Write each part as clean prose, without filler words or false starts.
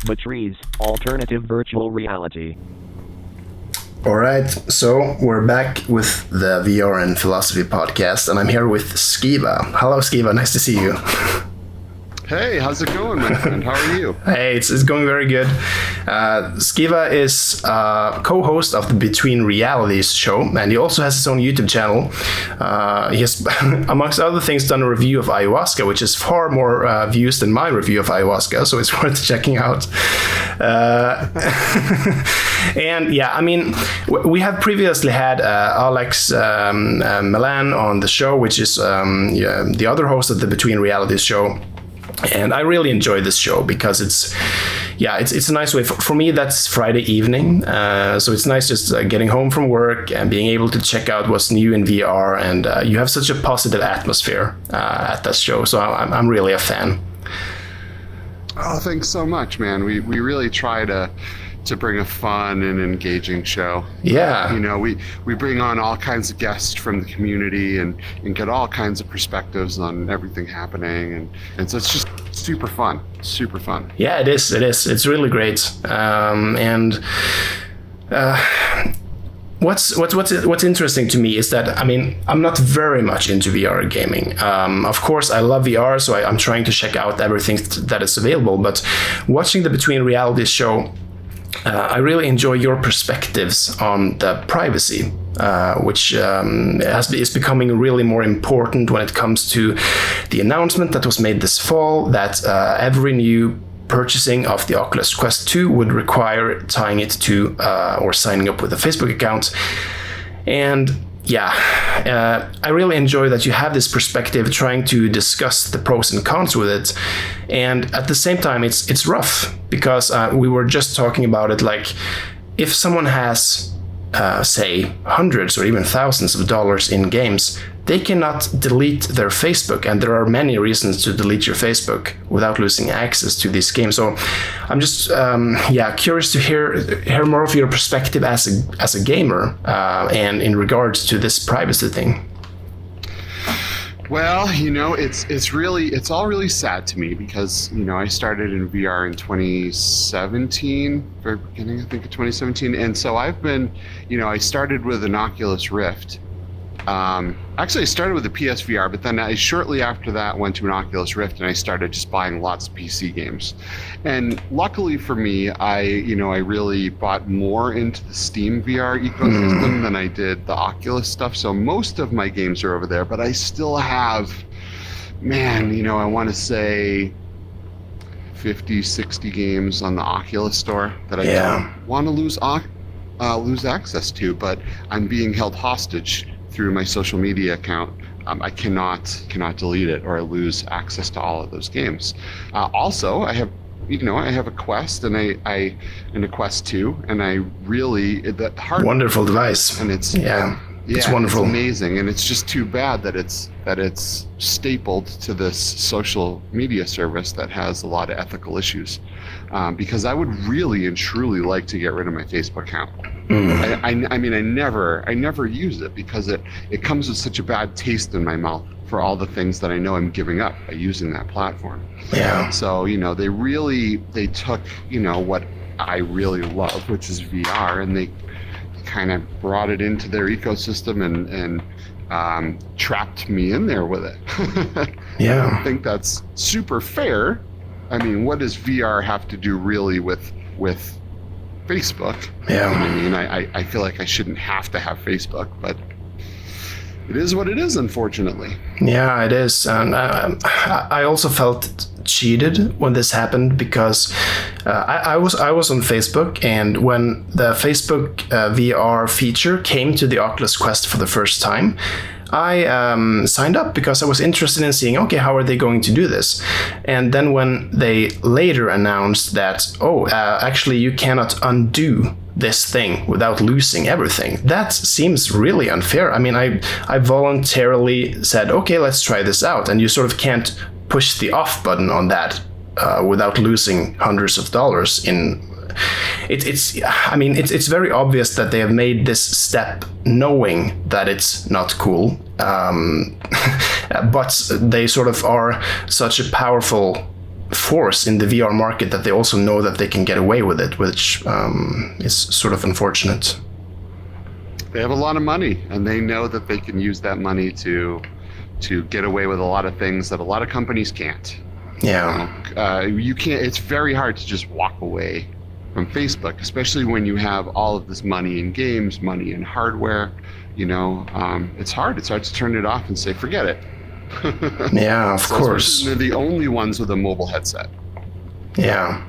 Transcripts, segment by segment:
Matriz, alternative virtual reality. Alright, so we're back with the VR and Philosophy podcast, and I'm here with Skeeva. Hello Skeeva, nice to see you. Hey, how's it going, my friend? How are you? Hey, it's going very good. Skeeva is co-host of the Between Realities show, and he also has his own YouTube channel. He has, amongst other things, done a review of ayahuasca, which is far more views than my review of ayahuasca, so it's worth checking out. And yeah, I mean, we have previously had Alex Milan on the show, which is the other host of the Between Realities show. And I really enjoy this show because it's a nice way. For me, that's Friday evening. So it's nice just getting home from work and being able to check out what's new in VR. And you have such a positive atmosphere at that show. So I'm really a fan. Oh, thanks so much, man. We really try to bring a fun and engaging show. Yeah. You know, we bring on all kinds of guests from the community and get all kinds of perspectives on everything happening. And so it's just super fun. Super fun. Yeah, it is. It's really great. What's interesting to me is that, I mean, I'm not very much into VR gaming. Of course, I love VR, so I'm trying to check out everything that is available. But watching the Between Realities show, I really enjoy your perspectives on the privacy, which is becoming really more important when it comes to the announcement that was made this fall that every new purchasing of the Oculus Quest 2 would require tying it to or signing up with a Facebook account. And yeah, I really enjoy that you have this perspective trying to discuss the pros and cons with it. And at the same time, it's rough because we were just talking about it. Like, if someone has, say, hundreds or even thousands of dollars in games, they cannot delete their Facebook. And there are many reasons to delete your Facebook without losing access to these games. So I'm just, curious to hear more of your perspective as a gamer and in regards to this privacy thing. Well, you know, it's all really sad to me because, you know, I started in VR in 2017, very beginning, I think, of 2017. And so I've been, you know, I started with an Oculus Rift. Actually, I started with a PSVR, but then I shortly after that went to an Oculus Rift and I started just buying lots of PC games. And luckily for me, I really bought more into the Steam VR ecosystem than I did the Oculus stuff. So most of my games are over there, but I still have, man, you know, I want to say 50, 60 games on the Oculus store that I don't want to lose access to, but I'm being held hostage through my social media account. I cannot delete it or I lose access to all of those games. Also, I have a Quest and a Quest 2, and I really the hard wonderful device, and it's it's wonderful, it's amazing, and it's just too bad that it's stapled to this social media service that has a lot of ethical issues. Because I would really and truly like to get rid of my Facebook account. I mean, I never use it because it comes with such a bad taste in my mouth for all the things that I know I'm giving up by using that platform. Yeah. So, you know, they took, you know, what I really love, which is VR, and they kind of brought it into their ecosystem and trapped me in there with it. Yeah. I don't think that's super fair. I mean, what does VR have to do really with Facebook? Yeah. I mean, I feel like I shouldn't have to have Facebook, but it is what it is, unfortunately. Yeah, it is. And I also felt cheated when this happened because I was on Facebook, and when the Facebook VR feature came to the Oculus Quest for the first time, I signed up because I was interested in seeing, okay, how are they going to do this? And then when they later announced that, actually you cannot undo this thing without losing everything, that seems really unfair. I mean, I voluntarily said, okay, let's try this out. And you sort of can't push the off button on that without losing hundreds of dollars in... It's very obvious that they have made this step knowing that it's not cool, but they sort of are such a powerful force in the VR market that they also know that they can get away with it, which is sort of unfortunate. They have a lot of money, and they know that they can use that money to get away with a lot of things that a lot of companies can't. Yeah. You can't. It's very hard to just walk away from Facebook, especially when you have all of this money in games, money in hardware. It's hard. It's hard to turn it off and say, forget it. Yeah, of course. They're the only ones with a mobile headset. Yeah.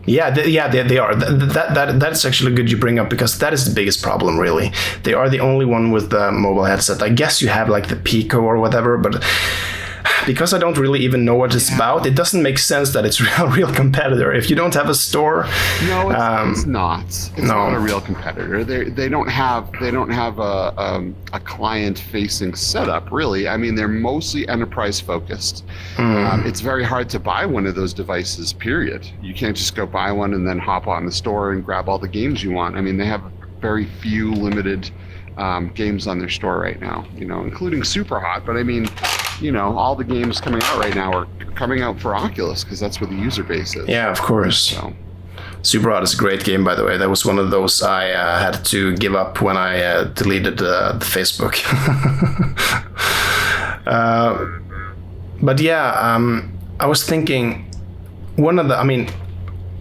Yeah, they are. That's actually good you bring up, because that is the biggest problem, really. They are the only one with the mobile headset. I guess you have like the Pico or whatever, but because I don't really even know what it's about, it doesn't make sense that it's a real competitor. If you don't have a store, no, it's not. It's not a real competitor. They don't have a client-facing setup, really. I mean, they're mostly enterprise focused. It's very hard to buy one of those devices. Period. You can't just go buy one and then hop on the store and grab all the games you want. I mean, they have very few limited games on their store right now, including Super Hot. But I mean, all the games coming out right now are coming out for Oculus, because that's where the user base is. Yeah, of course. So. Super Hot is a great game, by the way. That was one of those I had to give up when I deleted the Facebook. But yeah, I was thinking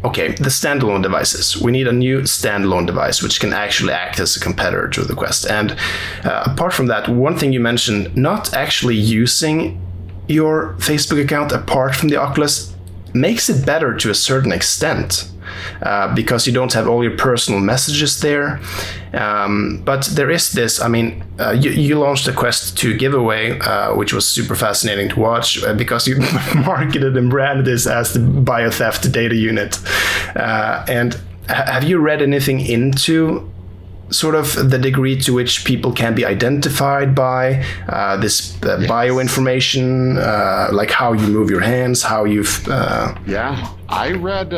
the standalone devices. We need a new standalone device which can actually act as a competitor to the Quest. And apart from that, one thing you mentioned, not actually using your Facebook account apart from the Oculus, makes it better to a certain extent. Because you don't have all your personal messages there. But there is this, you launched a Quest 2 giveaway, which was super fascinating to watch, because you marketed and branded this as the biotheft data unit. And have you read anything into sort of the degree to which people can be identified by this bio information, like how you move your hands, how you've... Yeah, I read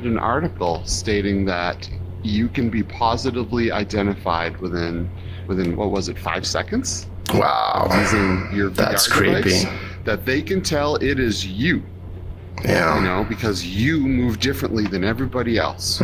an article stating that you can be positively identified within what was it, 5 seconds? Wow, using your VR that's creepy. device, that they can tell it is you. Yeah, because you move differently than everybody else.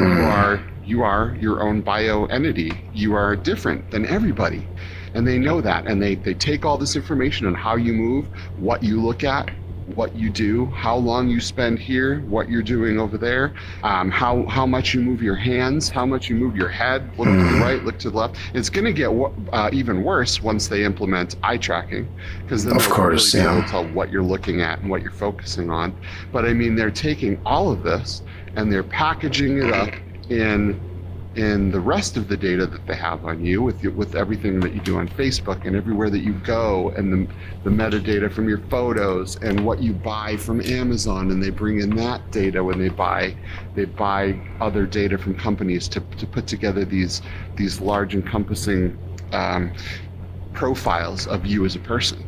You are your own bio entity. You are different than everybody, and they know that, and they take all this information on how you move, what you look at, what you do, how long you spend here, what you're doing over there, how much you move your hands, how much you move your head, look to the right, look to the left. It's going to get even worse once they implement eye tracking, because then they'll really be able to tell what you're looking at and what you're focusing on. But I mean, they're taking all of this and they're packaging it up in the rest of the data that they have on you, with everything that you do on Facebook and everywhere that you go, and the metadata from your photos and what you buy from Amazon, and they bring in that data when they buy other data from companies to put together these large encompassing profiles of you as a person.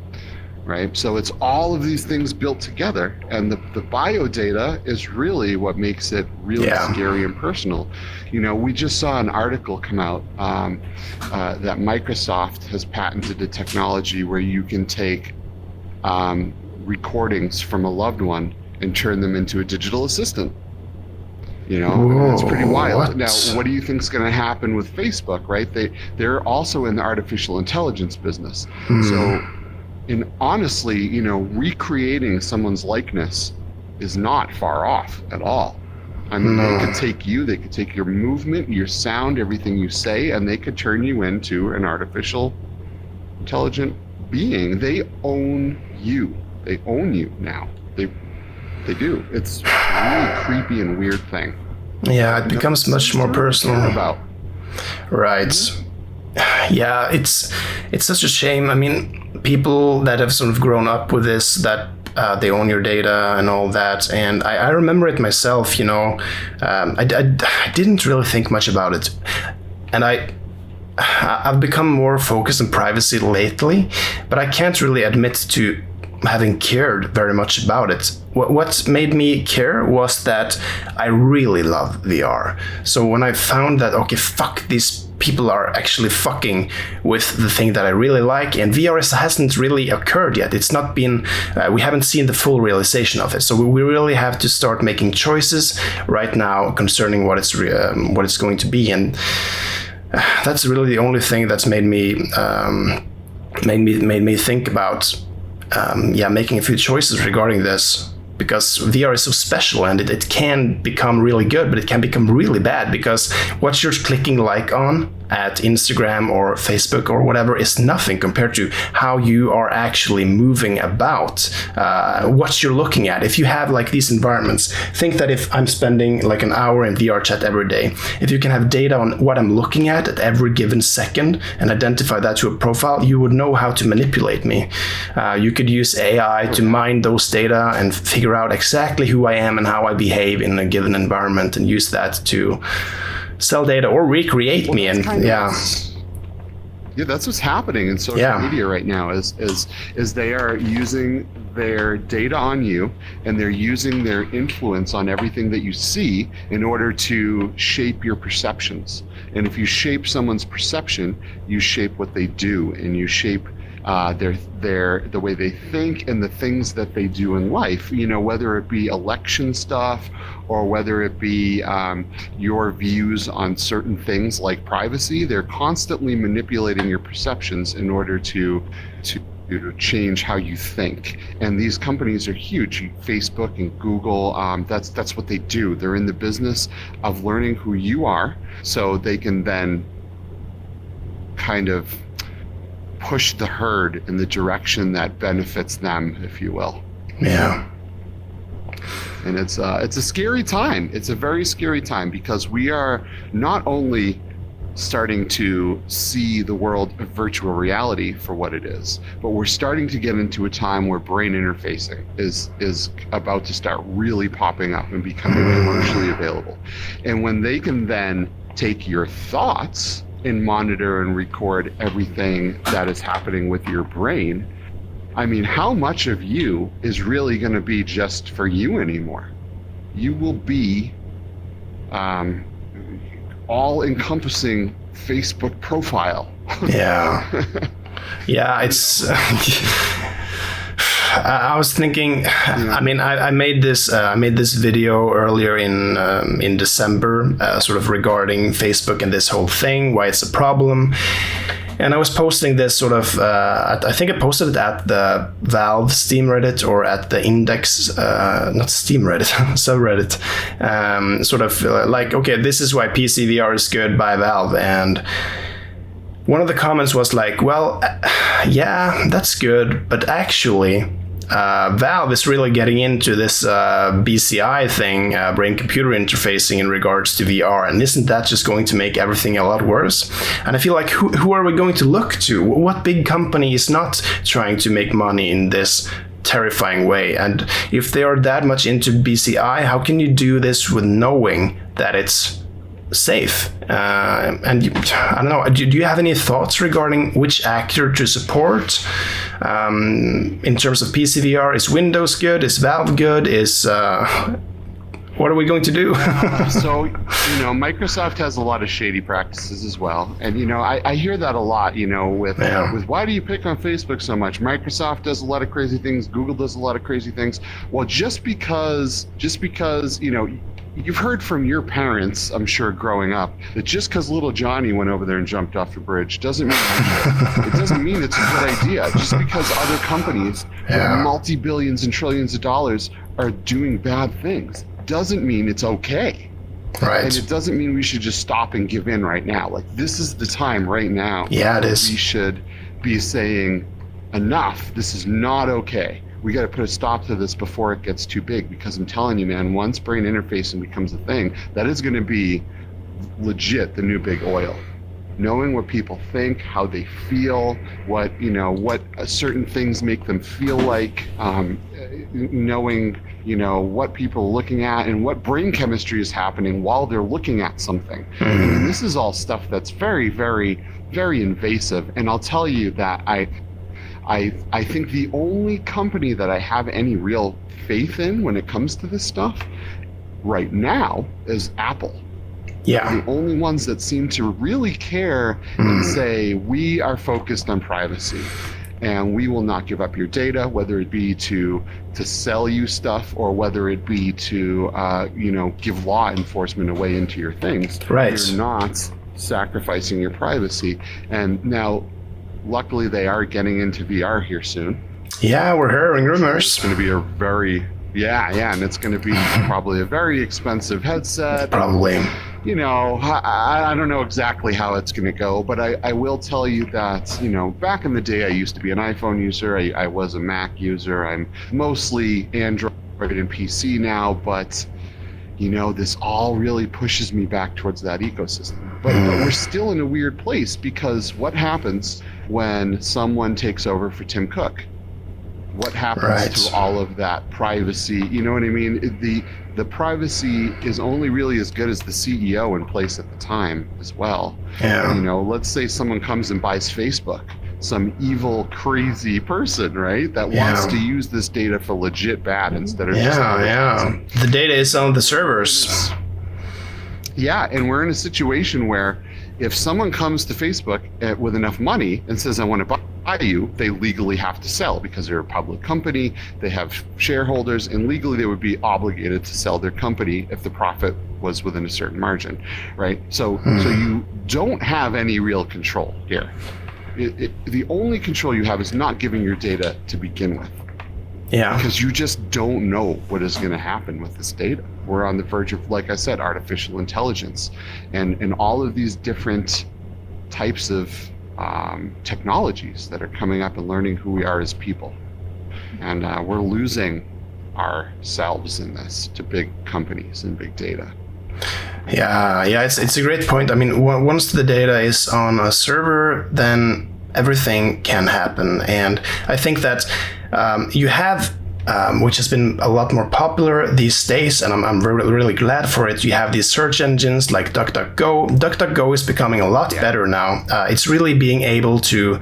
Right, so it's all of these things built together, and the bio data is really what makes it really scary and personal. We just saw an article come out that Microsoft has patented a technology where you can take recordings from a loved one and turn them into a digital assistant. It's pretty wild. What? Now, what do you think is going to happen with Facebook? Right, they're also in the artificial intelligence business. So. And honestly, recreating someone's likeness is not far off at all. I mean, they could take you, they could take your movement, your sound, everything you say, and they could turn you into an artificial intelligent being. They own you. They own you now. They do. It's a really creepy and weird thing. Yeah, it becomes much more personal. About. Right. Yeah, it's such a shame. I mean, people that have sort of grown up with this, that they own your data and all that. And I remember it myself, I didn't really think much about it. And I've become more focused on privacy lately, but I can't really admit to having cared very much about it. What made me care was that I really love VR. So when I found that, okay, fuck these people are actually fucking with the thing that I really like, and VR hasn't really occurred yet. It's not been, we haven't seen the full realization of it. So we really have to start making choices right now concerning what it's going to be, and that's really the only thing that's made me think about making a few choices regarding this. Because VR is so special, and it can become really good, but it can become really bad, because what you're clicking like on at Instagram or Facebook or whatever is nothing compared to how you are actually moving about, what you're looking at. If you have like these environments, think that if I'm spending like an hour in VR chat every day, if you can have data on what I'm looking at every given second and identify that to a profile, you would know how to manipulate me. You could use AI to mine those data and figure out exactly who I am and how I behave in a given environment, and use that to sell data or recreate me. And that's what's happening in social media right now is they are using their data on you, and they're using their influence on everything that you see in order to shape your perceptions. And if you shape someone's perception, you shape what they do, and you shape the way they think and the things that they do in life, whether it be election stuff or whether it be your views on certain things like privacy. They're constantly manipulating your perceptions in order to change how you think. And these companies are huge. Facebook and Google, that's what they do. They're in the business of learning who you are, so they can then kind of push the herd in the direction that benefits them, if you will. Yeah. And it's a scary time. It's a very scary time, because we are not only starting to see the world of virtual reality for what it is, but we're starting to get into a time where brain interfacing is about to start really popping up and becoming commercially available. And when they can then take your thoughts and monitor and record everything that is happening with your brain, I mean, how much of you is really going to be just for you anymore? You will be all-encompassing Facebook profile. It's I was thinking, I mean, I made this video earlier in December, sort of regarding Facebook and this whole thing, why it's a problem. And I was posting this sort of, I think I posted it at the Valve Steam Reddit or at the Index, not Steam Reddit, subreddit, sort of like, okay, this is why PC VR is good by Valve. And one of the comments was like, well, yeah, that's good, but actually, Valve is really getting into this BCI thing, brain-computer interfacing in regards to VR, and isn't that just going to make everything a lot worse? And I feel like, who are we going to look to? What big company is not trying to make money in this terrifying way? And if they are that much into BCI, how can you do this with knowing that it's safe? I don't know, do you have any thoughts regarding which actor to support in terms of PC VR? Is Windows good? Is Valve good? What are we going to do? So, Microsoft has a lot of shady practices as well. And, I hear that a lot, with why do you pick on Facebook so much? Microsoft does a lot of crazy things. Google does a lot of crazy things. Well, just because, you've heard from your parents, I'm sure, growing up, that just because little Johnny went over there and jumped off the bridge doesn't mean it doesn't mean it's a good idea. Just because other companies with multi-billions and trillions of dollars are doing bad things doesn't mean it's okay. Right. And it doesn't mean we should just stop and give in right now. Like, this is the time right now. Yeah, it is. We should be saying, enough. This is not okay. We got to put a stop to this before it gets too big, because I'm telling you, man, once brain interfacing becomes a thing, that is going to be legit the new big oil. Knowing what people think, how they feel, what certain things make them feel like, knowing, what people are looking at and what brain chemistry is happening while they're looking at something. And this is all stuff that's very, very, very invasive. And I'll tell you that I think the only company that I have any real faith in when it comes to this stuff right now is Apple. Yeah. They're the only ones that seem to really care and say, we are focused on privacy. And we will not give up your data, whether it be to sell you stuff or whether it be to give law enforcement a way into your things. Right. You're not sacrificing your privacy. And now, luckily, they are getting into VR here soon. Yeah, we're hearing rumors. It's going to be a very and it's going to be probably a very expensive headset. Probably. I don't know exactly how it's going to go, but I will tell you that, back in the day, I used to be an iPhone user. I was a Mac user. I'm mostly Android and PC now, but, this all really pushes me back towards that ecosystem. But we're still in a weird place, because what happens when someone takes over for Tim Cook? What happens to all of that privacy? You know what I mean? The privacy is only really as good as the CEO in place at the time as well. Yeah. Let's say someone comes and buys Facebook, some evil, crazy person, right? That wants to use this data for legit bad instead of just The data is on the servers. Yeah, and we're in a situation where if someone comes to Facebook with enough money and says, I want to buy you, they legally have to sell because they're a public company, they have shareholders, and legally they would be obligated to sell their company if the profit was within a certain margin, right? So you don't have any real control here. The only control you have is not giving your data to begin with. Yeah. Because you just don't know what is going to happen with this data. We're on the verge of, like I said, artificial intelligence and all of these different types of technologies that are coming up and learning who we are as people. And we're losing ourselves in this to big companies and big data. Yeah, it's a great point. I mean, once the data is on a server, then everything can happen. And I think that you have, which has been a lot more popular these days, and I'm really glad for it. You have these search engines like DuckDuckGo. DuckDuckGo is becoming a lot better now. It's really being able to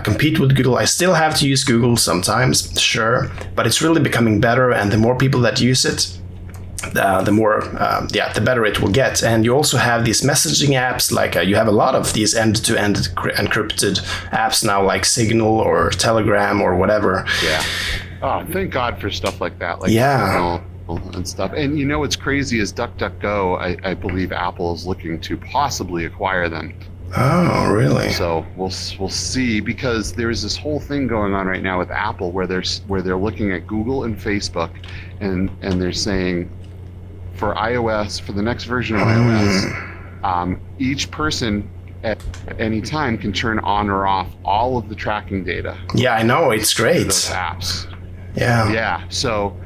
compete with Google. I still have to use Google sometimes, sure, but it's really becoming better, and the more people that use it, the better it will get. And you also have these messaging apps, like you have a lot of these end-to-end encrypted apps now, like Signal or Telegram or whatever. Yeah. Oh, thank God for stuff like that. Like Signal and stuff. And what's crazy is DuckDuckGo, I believe Apple is looking to possibly acquire them. Oh, really? So we'll see, because there's this whole thing going on right now with Apple where they're looking at Google and Facebook and they're saying, for iOS, for the next version of iOS, each person at any time can turn on or off all of the tracking data. Yeah, I know, it's great. Those apps. Yeah. So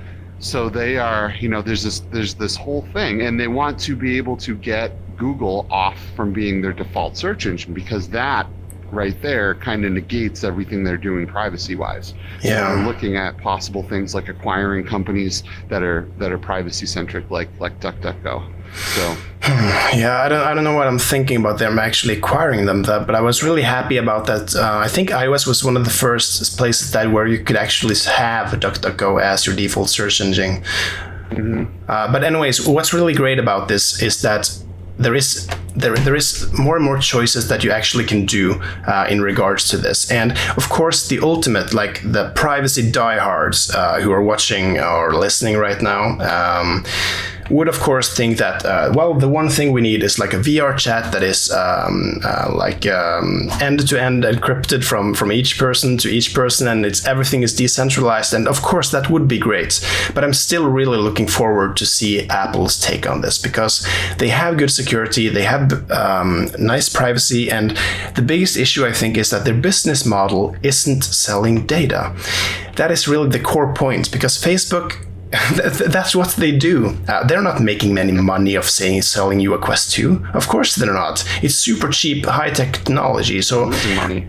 they are, there's this whole thing, and they want to be able to get Google off from being their default search engine, because that right there kind of negates everything they're doing privacy-wise. Yeah. They're looking at possible things like acquiring companies that are privacy-centric, like DuckDuckGo. So yeah, I don't know what I'm thinking about them actually acquiring them, but I was really happy about that. I think iOS was one of the first places where you could actually have DuckDuckGo as your default search engine. But anyways, what's really great about this is that there is more and more choices that you actually can do in regards to this. And of course, the ultimate, like the privacy diehards who are watching or listening right now, would of course think that, the one thing we need is like a VR chat that is end-to-end encrypted from each person to each person, and everything is decentralized. And of course, that would be great. But I'm still really looking forward to see Apple's take on this, because they have good security, they have nice privacy, and the biggest issue, I think, is that their business model isn't selling data. That is really the core point, because Facebook, that's what they do. They're not making any money of selling you a Quest 2. Of course they're not. It's super cheap, high technology. So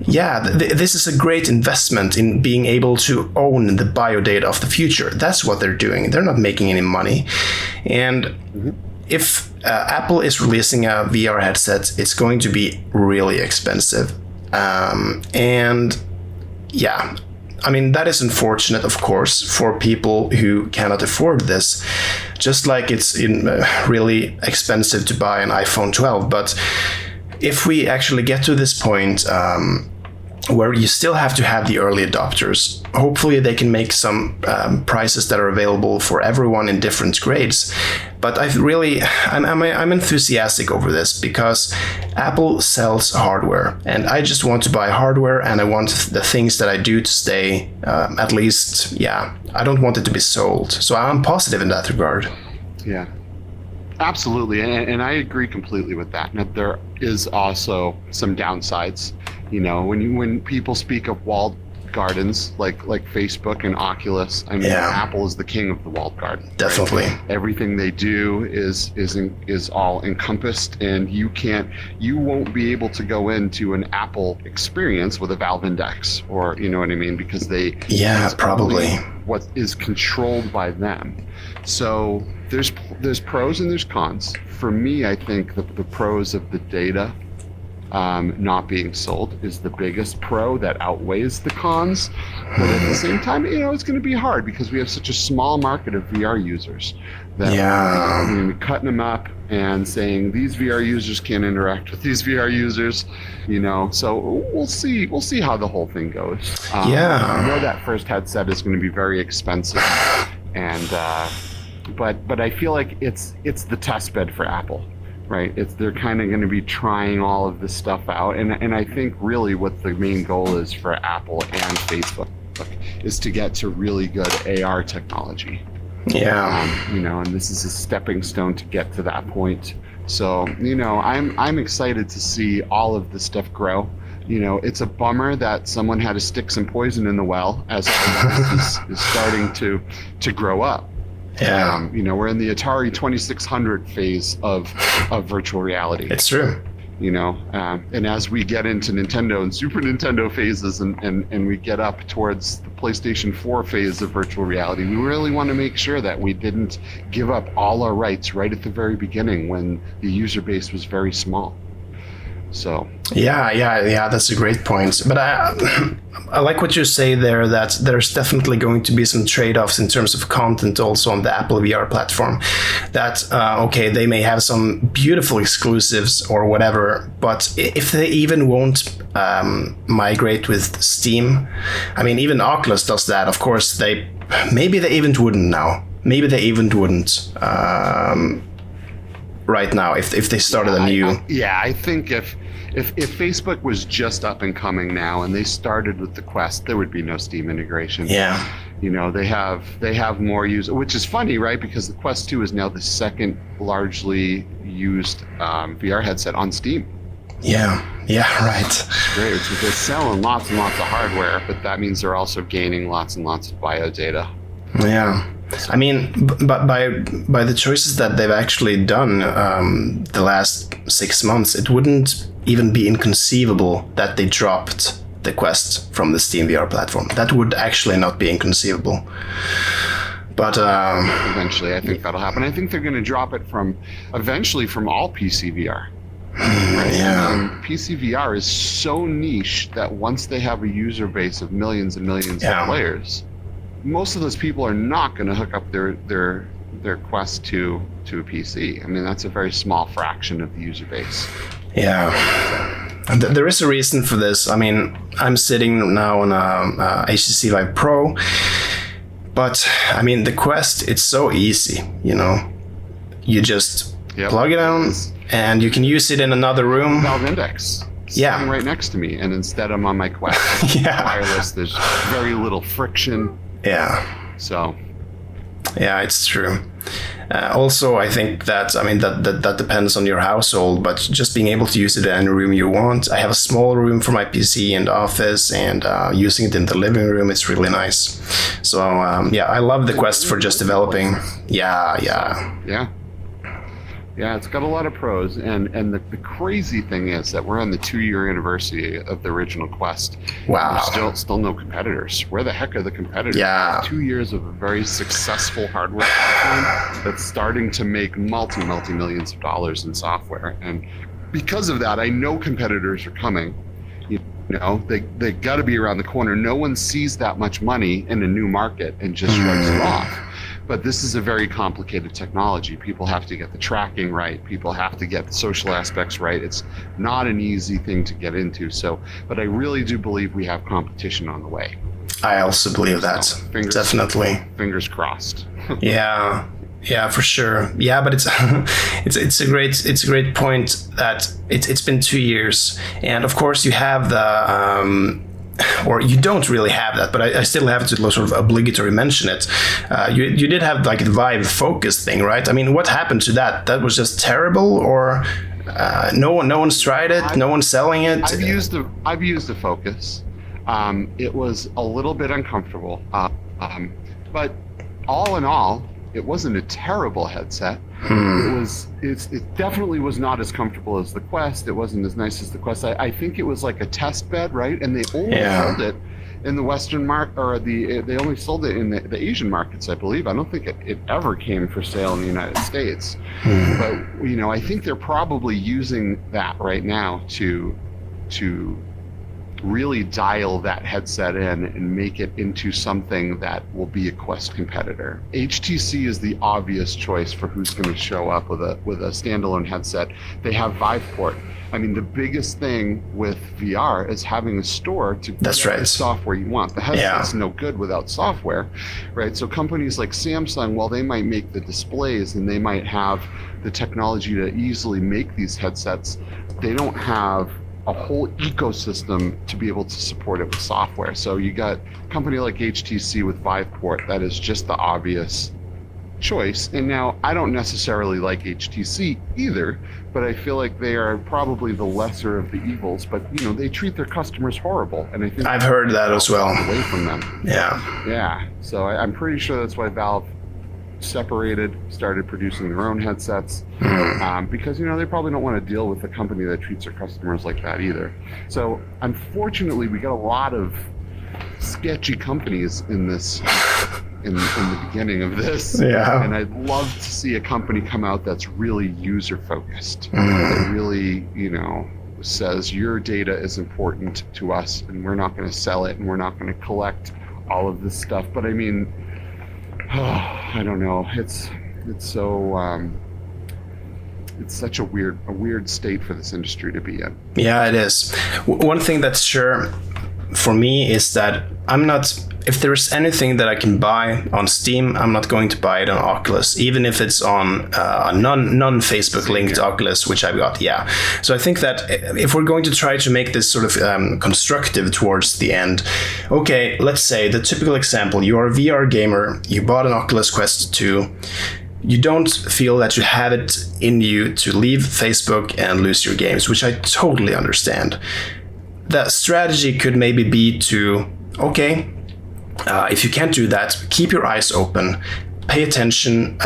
yeah, this is a great investment in being able to own the biodata of the future. That's what they're doing. They're not making any money. And if Apple is releasing a VR headset, it's going to be really expensive. And yeah, I mean, that is unfortunate, of course, for people who cannot afford this. Just like it's really expensive to buy an iPhone 12. But if we actually get to this point where you still have to have the early adopters, hopefully they can make some prices that are available for everyone in different grades. But I'm enthusiastic over this because Apple sells hardware, and I just want to buy hardware, and I want the things that I do to stay, at least, I don't want it to be sold. So I'm positive in that regard. Yeah, absolutely. And I agree completely with that. Now, there is also some downsides. You know, when people speak of walled gardens like Facebook and Oculus, I mean, Apple is the king of the walled garden. Definitely. Right? Everything they do is all encompassed, and you won't be able to go into an Apple experience with a Valve Index, or you know what I mean, because it's probably what is controlled by them. So there's pros and there's cons. For me, I think the pros of the data not being sold is the biggest pro that outweighs the cons. But at the same time, it's going to be hard because we have such a small market of VR users that we're cutting them up and saying these VR users can't interact with these VR users, so we'll see how the whole thing goes. I know that first headset is going to be very expensive, and but I feel like it's the test bed for Apple. Right, they're kind of going to be trying all of this stuff out, and I think really what the main goal is for Apple and Facebook is to get to really good AR technology. And this is a stepping stone to get to that point. So I'm excited to see all of this stuff grow. It's a bummer that someone had to stick some poison in the well as this is starting to grow up. We're in the Atari 2600 phase of virtual reality. It's true. And as we get into Nintendo and Super Nintendo phases and we get up towards the PlayStation 4 phase of virtual reality, we really want to make sure that we didn't give up all our rights right at the very beginning when the user base was very small. So that's a great point. But I like what you say there, that there's definitely going to be some trade-offs in terms of content also on the Apple VR platform. That they may have some beautiful exclusives or whatever, but if they even won't migrate with Steam, I mean, even Oculus does that. Of course, maybe they even wouldn't now. Maybe they even wouldn't right now if they started a new. I think if Facebook was just up and coming now and they started with the Quest, there would be no Steam integration. They have more use, which is funny, right? Because the Quest 2 is now the second largely used VR headset on Steam. Right. It's great. They're selling lots and lots of hardware, but that means they're also gaining lots and lots of bio data. I mean, but by the choices that they've actually done the last 6 months, it wouldn't even be inconceivable that they dropped the Quest from the Steam VR platform. That would actually not be inconceivable. But eventually, I think that'll happen. I think they're going to drop it eventually from all PC VR. Right? PC VR is so niche that once they have a user base of millions and millions of players, most of those people are not going to hook up their Quest to a PC. I mean, that's a very small fraction of the user base. And there is a reason for this. I mean, I'm sitting now on a HTC Vive Pro, but I mean, the Quest, it's so easy, You just plug it on, and you can use it in another room. Valve Index. Sitting right next to me, and instead I'm on my Quest. Wireless. There's very little friction. So. It's true. Also, I think that that depends on your household, but just being able to use it in any room you want. I have a small room for my PC and office, and using it in the living room is really nice. So I love the Quest for just developing. Yeah, it's got a lot of pros, and the crazy thing is that we're on the 2-year anniversary of the original Quest. Wow. There's still no competitors. Where the heck are the competitors? 2 years of a very successful hardware platform that's starting to make multi-millions of dollars in software, and because of that, I know competitors are coming. they got to be around the corner. No one sees that much money in a new market and just shrugs it off. But this is a very complicated technology. People have to get the tracking right. People have to get the social aspects right. It's not an easy thing to get into. So, but I really do believe we have competition on the way. I also believe that. So, definitely. Fingers crossed. Yeah, for sure. Yeah, but it's it's a great point that it's been 2 years, and of course you have the. Or you don't really have that, but I still have to sort of obligatory mention it. You did have like the Vive Focus thing, right? I mean, what happened to that? That was just terrible, or no one's tried it, no one's selling it. I've used the Focus. It was a little bit uncomfortable, but all in all, it wasn't a terrible headset. It definitely was not as comfortable as the Quest. It wasn't as nice as the Quest. I think it was like a test bed, right? And they only sold it in the Western market, or they only sold it in the Asian markets, I believe. I don't think it ever came for sale in the United States. But I think they're probably using that right now to really dial that headset in and make it into something that will be a Quest competitor. HTC is the obvious choice for who's going to show up with a standalone headset. They have VivePort. I mean, the biggest thing with VR is having a store to get the software you want. The headset's no good without software, right? So companies like Samsung, while they might make the displays and they might have the technology to easily make these headsets, they don't have a whole ecosystem to be able to support it with software. So you got a company like HTC with VivePort, that is just the obvious choice. And now I don't necessarily like HTC either, but I feel like they are probably the lesser of the evils. But they treat their customers horrible, and I think I've heard that as well. Away from them. Yeah. So I'm pretty sure that's why Valve separated, started producing their own headsets, because they probably don't want to deal with a company that treats their customers like that either. So unfortunately, we got a lot of sketchy companies in this in the beginning of this, and I'd love to see a company come out that's really user focused, that really says your data is important to us and we're not going to sell it and we're not going to collect all of this stuff. But I mean, I don't know. It's so it's such a weird state for this industry to be in. Yeah, it is. One thing that's sure for me is that if there's anything that I can buy on Steam, I'm not going to buy it on Oculus, even if it's on a non-Facebook linked Oculus, which I've got. Yeah. So I think that if we're going to try to make this sort of constructive towards the end, okay, let's say the typical example, you're a VR gamer, you bought an Oculus Quest 2, you don't feel that you have it in you to leave Facebook and lose your games, which I totally understand. The strategy could maybe be to, okay, if you can't do that, keep your eyes open, pay attention,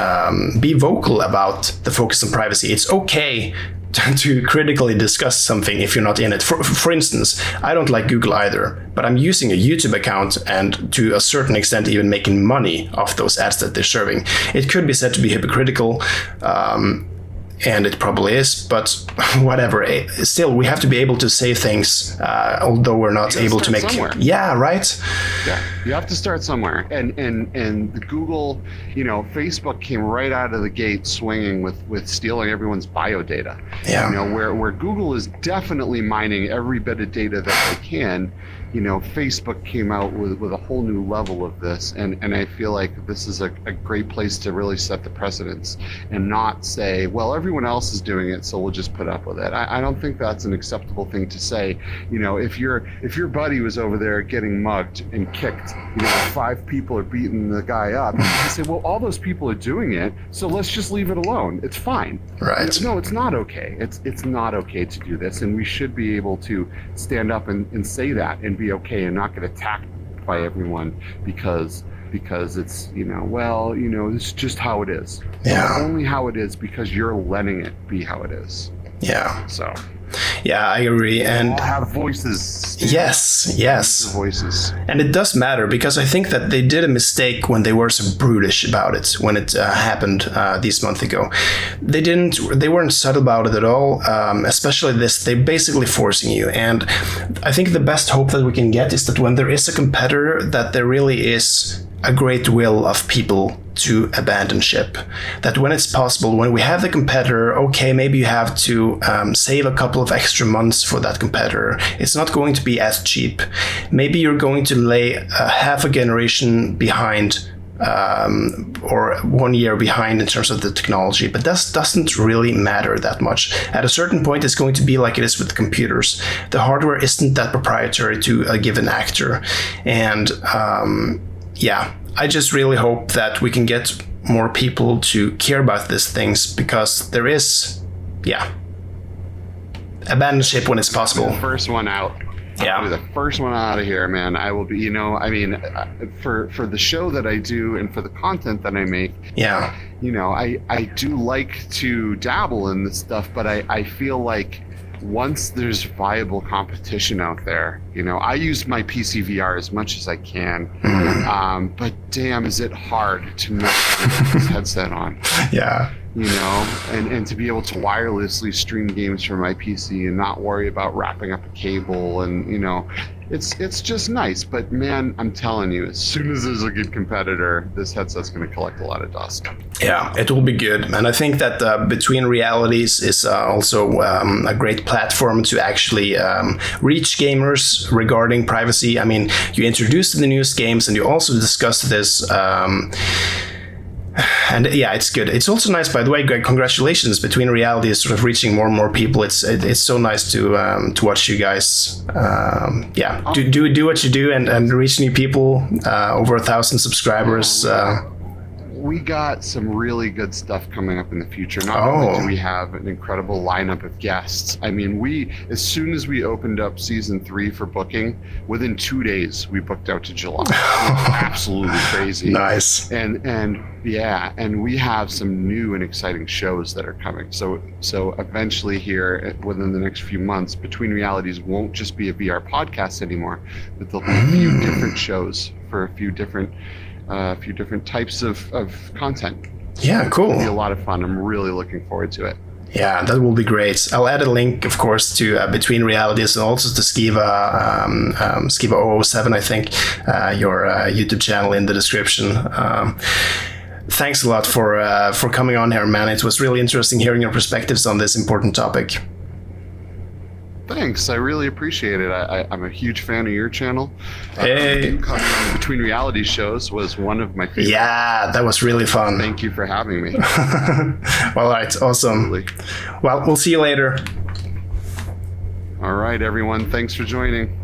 be vocal about the focus on privacy. It's okay to critically discuss something if you're not in it. For instance, I don't like Google either, but I'm using a YouTube account and to a certain extent even making money off those ads that they're serving. It could be said to be hypocritical, and it probably is, but whatever. Still, we have to be able to say things, although we're not able to make. Somewhere. Yeah, right. Yeah, you have to start somewhere. And the Google, Facebook came right out of the gate swinging with stealing everyone's bio data. Yeah. Where Google is definitely mining every bit of data that they can. Facebook came out with a whole new level of this, and I feel like this is a great place to really set the precedence and not say, well, everyone else is doing it, so we'll just put up with it. I don't think that's an acceptable thing to say. If your buddy was over there getting mugged and kicked, 5 people are beating the guy up, you say, well, all those people are doing it, so let's just leave it alone. It's fine. Right. No, it's not okay. It's not okay to do this, and we should be able to stand up and say that and be okay and not get attacked by everyone because it's it's just how it is. Yeah. It's only how it is because you're letting it be how it is. Yeah. So Yeah, I agree. And all have voices. yes. Voices. And it does matter, because I think that they did a mistake when they were so brutish about it when it happened this month ago. They weren't subtle about it at all. Especially this, they're basically forcing you. And I think the best hope that we can get is that when there is a competitor, that there really is a great will of people to abandon ship. That when it's possible, when we have the competitor, okay, maybe you have to save a couple of extra months for that competitor. It's not going to be as cheap. Maybe you're going to lay half a generation behind, or 1 year behind in terms of the technology, but that doesn't really matter that much. At a certain point, it's going to be like it is with computers. The hardware isn't that proprietary to a given actor. And yeah, I just really hope that we can get more people to care about these things, because there is, abandon ship when it's possible. The first one out. Yeah. I'll be the first one out of here, man. I will be, for the show that I do and for the content that I make, I do like to dabble in this stuff, but I feel like once there's viable competition out there, I use my PC VR as much as I can, but damn, is it hard to not put this headset on. Yeah. And to be able to wirelessly stream games from my PC and not worry about wrapping up a cable, and it's just nice. But man, I'm telling you, as soon as there's a good competitor, this headset's going to collect a lot of dust. Yeah, it will be good. And I think that Between Realities is also a great platform to actually reach gamers regarding privacy. I mean, you introduced the newest games, and you also discussed this. And yeah, it's good. It's also nice, by the way, Greg. Congratulations! Between Reality is sort of reaching more and more people. It's so nice to watch you guys. Do what you do and reach new people. Over 1,000 subscribers. We got some really good stuff coming up in the future. Not only do we have an incredible lineup of guests, I mean, as soon as we opened up season 3 for booking, within 2 days we booked out to July. Absolutely crazy. Nice. And we have some new and exciting shows that are coming. So eventually here, within the next few months, Between Realities won't just be a VR podcast anymore, but there'll be a few different shows for a few different types of content. Yeah, cool. It'll be a lot of fun. I'm really looking forward to it. Yeah, that will be great. I'll add a link, of course, to Between Realities and also to Skeeva, Skeeva 007, I think, your YouTube channel in the description. Thanks a lot for coming on here, man. It was really interesting hearing your perspectives on this important topic. Thanks, I really appreciate it. I'm a huge fan of your channel. Hey. Coming on Between Reality shows was one of my favorites. Yeah, that was really fun. Thank you for having me. Well, all right, awesome. Absolutely. Well, we'll see you later. All right, everyone. Thanks for joining.